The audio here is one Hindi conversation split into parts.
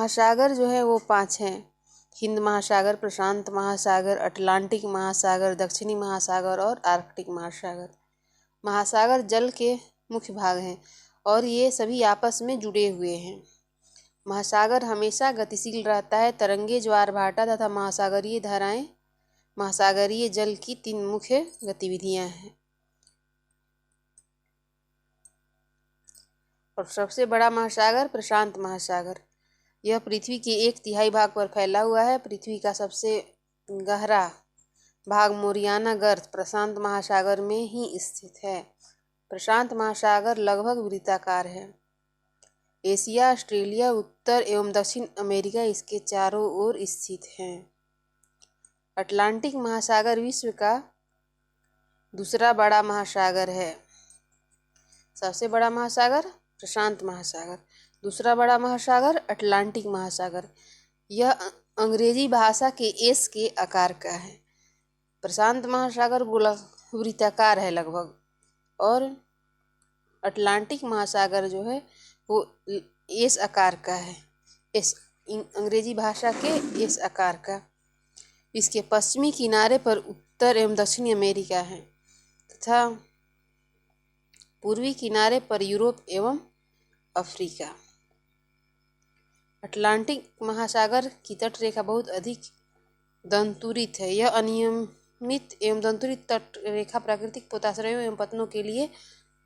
महासागर जो है वो 5 हैं। हिंद महासागर, प्रशांत महासागर, अटलांटिक महासागर, दक्षिणी महासागर और आर्कटिक महासागर। महासागर जल के मुख्य भाग हैं और ये सभी आपस में जुड़े हुए हैं। महासागर हमेशा गतिशील रहता है। तरंगे, ज्वार भाटा तथा महासागरीय धाराएं महासागरीय जल की 3 मुख्य गतिविधियां हैं। और सबसे बड़ा महासागर प्रशांत महासागर, यह पृथ्वी के 1/3 भाग पर फैला हुआ है। पृथ्वी का सबसे गहरा भाग मोरियाना गर्त प्रशांत महासागर में ही स्थित है। प्रशांत महासागर लगभग वृत्ताकार है। एशिया, ऑस्ट्रेलिया, उत्तर एवं दक्षिण अमेरिका इसके चारों ओर स्थित हैं। अटलांटिक महासागर विश्व का दूसरा बड़ा महासागर है। सबसे बड़ा महासागर प्रशांत महासागर, दूसरा बड़ा महासागर अटलांटिक महासागर। यह अंग्रेजी भाषा के एस के आकार का है। प्रशांत महासागर वृत्ताकार है लगभग, और अटलांटिक महासागर जो है वो एस आकार का है। एस अंग्रेजी भाषा के एस आकार का। इसके पश्चिमी किनारे पर उत्तर एवं दक्षिणी अमेरिका है तथा पूर्वी किनारे पर यूरोप एवं अफ्रीका। अटलांटिक महासागर की तट रेखा बहुत अधिक दंतुरित है। यह अनियमित एवं दंतुरित तट रेखा प्राकृतिक पोताश्रयों एवं पतनों के लिए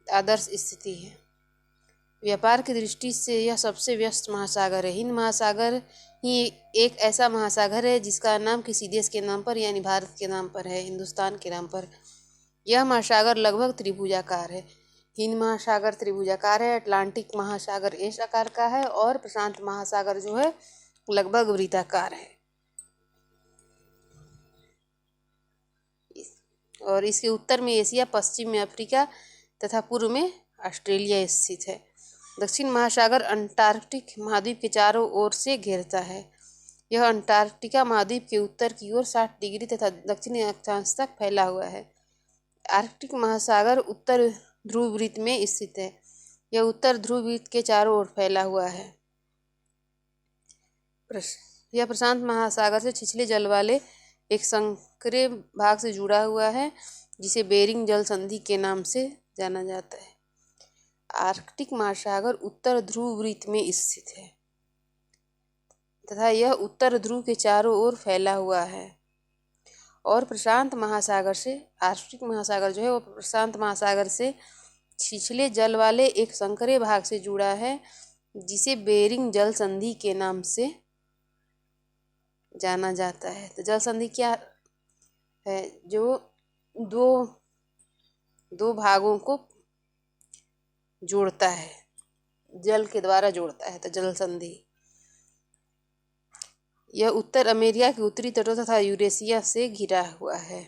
आदर्श स्थिति है। व्यापार की दृष्टि से यह सबसे व्यस्त महासागर है। हिंद महासागर ही एक ऐसा महासागर है जिसका नाम किसी देश के नाम पर यानी भारत के नाम पर है, हिंदुस्तान के नाम पर। यह महासागर लगभग त्रिभुजाकार है। हिंद महासागर त्रिभुजाकार है, अटलांटिक महासागर एस आकार का है और प्रशांत महासागर जो है लगभग वृत्ताकार है। और इसके उत्तर में एशिया, पश्चिम में अफ्रीका तथा पूर्व में ऑस्ट्रेलिया स्थित है। दक्षिण महासागर अंटार्कटिक महाद्वीप के चारों ओर से घेरता है। यह अंटार्कटिका महाद्वीप के उत्तर की ओर 60 डिग्री तथा दक्षिणी अक्षांश तक फैला हुआ है। आर्कटिक महासागर उत्तर ध्रुव वृत्त में स्थित है। यह उत्तर ध्रुव वृत्त के चारों ओर फैला हुआ है। यह प्रशांत महासागर से छिछले जल वाले एक संकरे भाग से जुड़ा हुआ है जिसे बेरिंग जल संधि के नाम से जाना जाता है। आर्कटिक महासागर उत्तर ध्रुव वृत्त में स्थित है तथा यह उत्तर ध्रुव के चारों ओर फैला हुआ है। और प्रशांत महासागर से आर्कटिक महासागर जो है वो प्रशांत महासागर से छिछले जल वाले एक संकरे भाग से जुड़ा है जिसे बेरिंग जल संधि के नाम से जाना जाता है। तो जल संधि क्या है? जो दो भागों को जोड़ता है, जल के द्वारा जोड़ता है, तो जल संधि। यह उत्तर अमेरिका के उत्तरी तटों तथा यूरेशिया से घिरा हुआ है।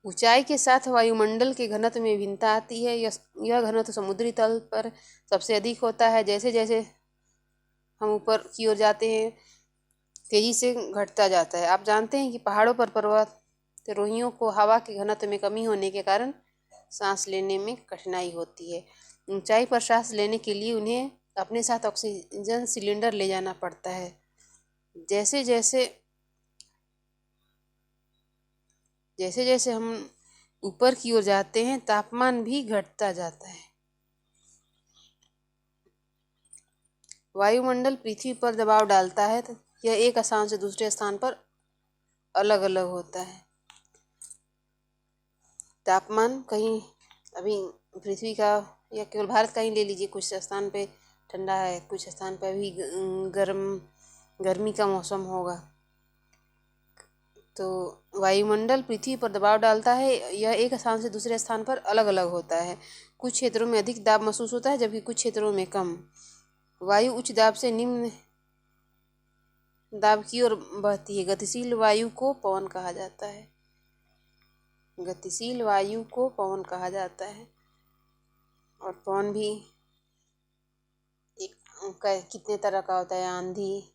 ऊंचाई के साथ वायुमंडल के घनत्व में भिन्नता आती है। यह घनत्व समुद्री तल पर सबसे अधिक होता है। जैसे जैसे हम ऊपर की ओर जाते हैं तेजी से घटता जाता है। आप जानते हैं कि पहाड़ों पर पर्वतारोहियों को हवा के घनत्व में कमी होने के कारण सांस लेने में कठिनाई होती है। ऊंचाई पर सांस लेने के लिए उन्हें अपने साथ ऑक्सीजन सिलेंडर ले जाना पड़ता है। जैसे जैसे हम ऊपर की ओर जाते हैं तापमान भी घटता जाता है। वायुमंडल पृथ्वी पर दबाव डालता है तो यह एक स्थान से दूसरे स्थान पर अलग अलग होता है। तापमान कहीं अभी पृथ्वी का या केवल भारत का ही ले लीजिए, कुछ स्थान पे ठंडा है, कुछ स्थान पे अभी गर्मी का मौसम होगा। तो वायुमंडल पृथ्वी पर दबाव डालता है, यह एक स्थान से दूसरे स्थान पर अलग अलग होता है। कुछ क्षेत्रों में अधिक दाब महसूस होता है जबकि कुछ क्षेत्रों में कम। वायु उच्च दाब से निम्न दाब की ओर बहती है। गतिशील वायु को पवन कहा जाता है। गतिशील वायु को पवन कहा जाता है। और पवन भी कितने तरह का होता है? आंधी,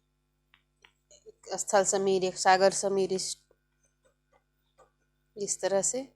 स्थल समीर, एक सागर समीर, इस तरह से